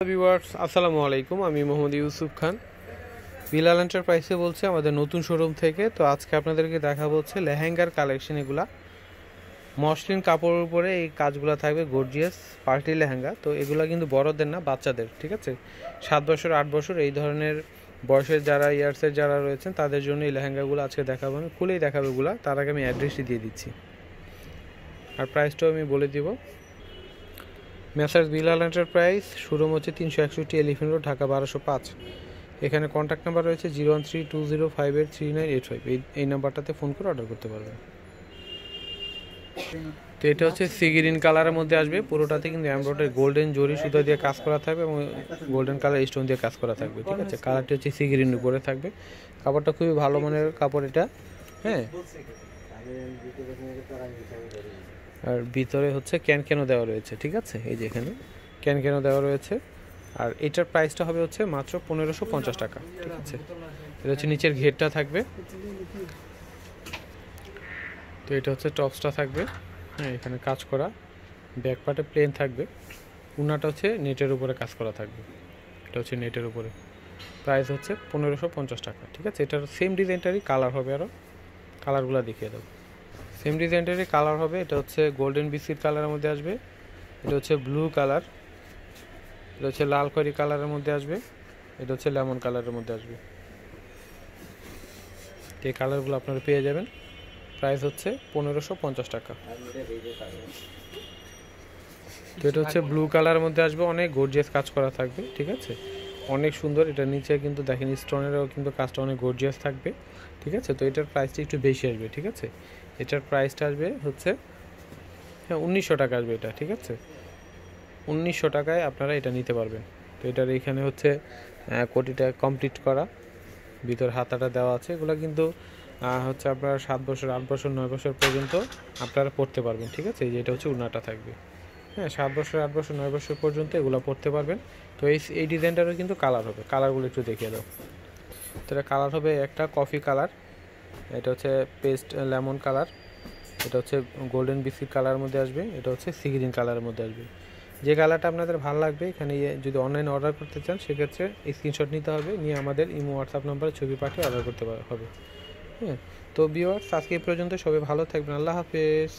Viewers আসসালামু আলাইকুম, আমি মোহাম্মদ ইউসুফ খান, বিলাল এন্টারপ্রাইজে বলছি আমাদের নতুন শোরুম থেকে। তো আজকে আপনাদেরকে দেখাবো হচ্ছে লেহেঙ্গার কালেকশন। এগুলা মসলিন কাপড়ের উপরে এই কাজগুলো থাকবে, গর্জিয়াস পার্টি লেহেঙ্গা। তো এগুলো কিন্তু বড়দের না, বাচ্চাদের, ঠিক আছে? 7 বছর 8 বছর এই ধরনের বয়সের যারা ইয়ার্সের যারা রয়েছেন তাদের জন্য এই লেহেঙ্গাগুলো আজকে দেখাবো, আমি খুলেই দেখাবো এগুলো। তার আগে আমি অ্যাড্রেসটি দিয়ে দিচ্ছি আর প্রাইসটাও আমি বলে দিব। মেসার্স বিলাল এন্টারপ্রাইজ, শোরুম হচ্ছে 361 এলিফ্যান্ট রোড, ঢাকা 1205। এখানে কন্ট্যাক্ট নাম্বার রয়েছে 01320583985। এই নাম্বারটাতে ফোন করে অর্ডার করতে পারবেন। তো এটা হচ্ছে সি গ্রিন কালারের মধ্যে আসবে, পুরোটাতে কিন্তু এমব্রয়ডারি গোল্ডেন জরি সুতা দিয়ে কাজ করা থাকবে এবং গোল্ডেন কালার স্টোন দিয়ে কাজ করা থাকবে, ঠিক আছে? কালারটি হচ্ছে সি গ্রিন উপরে থাকবে। কাপড়টা খুবই ভালো মানের কাপড় এটা, হ্যাঁ। আর ভিতরে হচ্ছে ক্যান দেওয়া রয়েছে, ঠিক আছে? এই যে এখানে ক্যান দেওয়া রয়েছে। আর এটার প্রাইসটা হবে হচ্ছে মাত্র 1550 টাকা, ঠিক আছে? এটা হচ্ছে নিচের ঘেরটা থাকবে। তো এটা হচ্ছে টপসটা থাকবে, হ্যাঁ, এখানে কাজ করা। ব্যাক পার্টে প্লেন থাকবে। উনাটা হচ্ছে নেটের উপরে কাজ করা থাকবে। এটা হচ্ছে নেটের উপরে। প্রাইস হচ্ছে 1550 টাকা, ঠিক আছে? এটার সেম ডিজাইনটারই কালার হবে, আরও কালারগুলো দেখিয়ে দেবো। সেম ডিজাইনটারই কালার হবে। এটা হচ্ছে গোল্ডেন বিস্কিট কালারের মধ্যে আসবে, এটা হচ্ছে ব্লু কালার, এটা হচ্ছে লাল খয়েরি কালারের মধ্যে আসবে, এটা হচ্ছে লেমন কালারের মধ্যে আসবে। এই কালারগুলো আপনারা পেয়ে যাবেন। প্রাইস হচ্ছে 1550 টাকা। তো এটা হচ্ছে ব্লু কালারের মধ্যে আসবে, অনেক গর্জিয়াস কাজ করা থাকবে, ঠিক আছে? অনেক সুন্দর। এটা নিচে কিন্তু দেখেন স্টোনেরও কিন্তু কাজটা অনেক গর্জিয়াস থাকবে, ঠিক আছে? তো এটার প্রাইসটা একটু বেশি আসবে, ঠিক আছে? এটার প্রাইসটা আসবে হচ্ছে, হ্যাঁ, 1900 টাকা আসবে এটা, ঠিক আছে? 1900 টাকায় আপনারা এটা নিতে পারবেন। তো এটার এখানে হচ্ছে কোটিটা কমপ্লিট করা, ভিতর হাতাটা দেওয়া আছে। এগুলো কিন্তু হচ্ছে আপনারা 7 বছর 8 বছর 9 বছর পর্যন্ত আপনারা পড়তে পারবেন, ঠিক আছে? এই যে এটা হচ্ছে উন্নাটা থাকবে, হ্যাঁ, 7 বছর 8 বছর 9 বছর পর্যন্ত এগুলো পড়তে পারবেন। তো এই ডিজাইনটারও কিন্তু কালার হবে। কালারগুলো একটু দেখিয়ে দাও। তো এটা কালার হবে একটা কফি কালার, এটা হচ্ছে পেস্ট লেমন কালার, এটা হচ্ছে গোল্ডেন বিস্কিট কালারের মধ্যে আসবে, এটা হচ্ছে সি গ্রিন কালারের মধ্যে আসবে। যে কালারটা আপনাদের ভালো লাগবে, এখানে যদি অনলাইনে অর্ডার করতে চান সেক্ষেত্রে স্ক্রিনশট নিতে হবে, নিয়ে আমাদের ইমো হোয়াটসঅ্যাপ নাম্বারে ছবি পাঠিয়ে অর্ডার করতে হবে, হ্যাঁ। তো ভিউয়ার্স, আজকে এই পর্যন্ত। সবাই ভালো থাকবেন। আল্লাহ হাফেজ।